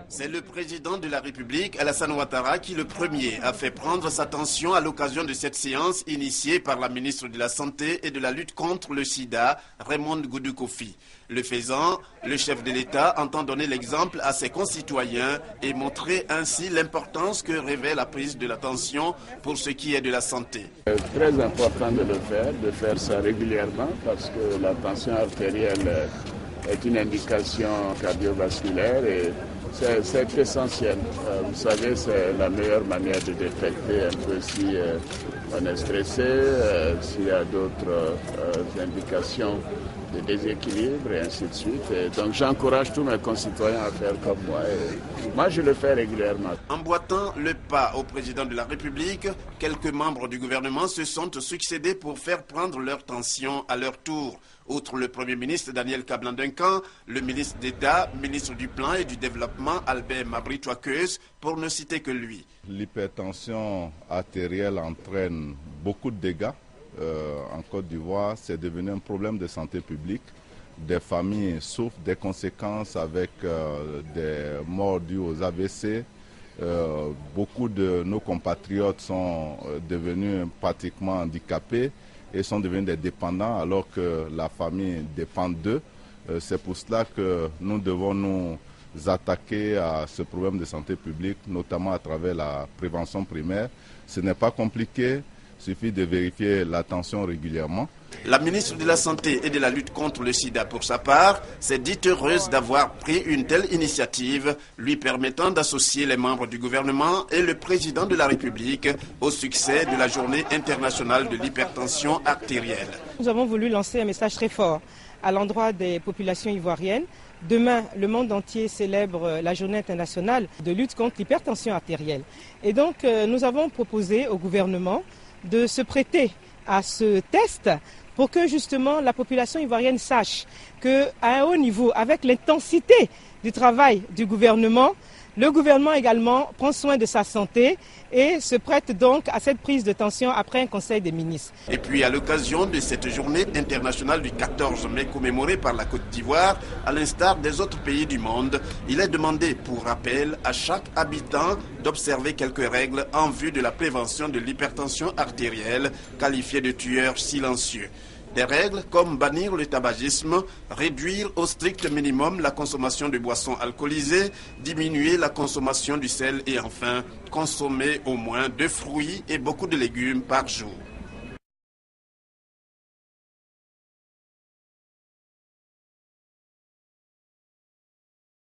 C'est le président de la République, Alassane Ouattara, qui le premier a fait prendre sa tension à l'occasion de cette séance initiée par la ministre de la Santé et de la lutte contre le sida, Raymonde Goudou Kofi. Le faisant, le chef de l'État entend donner l'exemple à ses concitoyens et montrer ainsi l'importance que revêt la prise de la tension pour ce qui est de la santé. C'est très important de faire ça régulièrement parce que la tension artérielle est une indication cardiovasculaire et c'est essentiel. Vous savez, c'est la meilleure manière de détecter un peu si on est stressé, s'il y a d'autres indications de déséquilibre et ainsi de suite. Et donc j'encourage tous mes concitoyens à faire comme moi. Et moi, je le fais régulièrement. Emboîtant le pas au président de la République, quelques membres du gouvernement se sont succédés pour faire prendre leur tension à leur tour. Outre le Premier ministre Daniel Kablan-Duncan, le ministre d'État, ministre du Plan et du Développement Albert Mabry-Touakeuse, pour ne citer que lui. L'hypertension artérielle entraîne beaucoup de dégâts. En Côte d'Ivoire, c'est devenu un problème de santé publique. Des familles souffrent des conséquences avec des morts dues aux AVC. Beaucoup de nos compatriotes sont devenus pratiquement handicapés et sont devenus des dépendants alors que la famille dépend d'eux. C'est pour cela que nous devons nous attaquer à ce problème de santé publique, notamment à travers la prévention primaire. Ce n'est pas compliqué. Il suffit de vérifier la tension régulièrement. La ministre de la Santé et de la lutte contre le sida, pour sa part, s'est dite heureuse d'avoir pris une telle initiative, lui permettant d'associer les membres du gouvernement et le président de la République au succès de la journée internationale de l'hypertension artérielle. Nous avons voulu lancer un message très fort à l'endroit des populations ivoiriennes. Demain, le monde entier célèbre la journée internationale de lutte contre l'hypertension artérielle. Et donc, nous avons proposé au gouvernement de se prêter à ce test pour que justement la population ivoirienne sache qu'à un haut niveau, avec l'intensité du travail du gouvernement, le gouvernement également prend soin de sa santé et se prête donc à cette prise de tension après un conseil des ministres. Et puis à l'occasion de cette journée internationale du 14 mai commémorée par la Côte d'Ivoire, à l'instar des autres pays du monde, il est demandé pour rappel à chaque habitant d'observer quelques règles en vue de la prévention de l'hypertension artérielle, qualifiée de tueur silencieux. Des règles comme bannir le tabagisme, réduire au strict minimum la consommation de boissons alcoolisées, diminuer la consommation du sel et enfin consommer au moins 2 fruits et beaucoup de légumes par jour.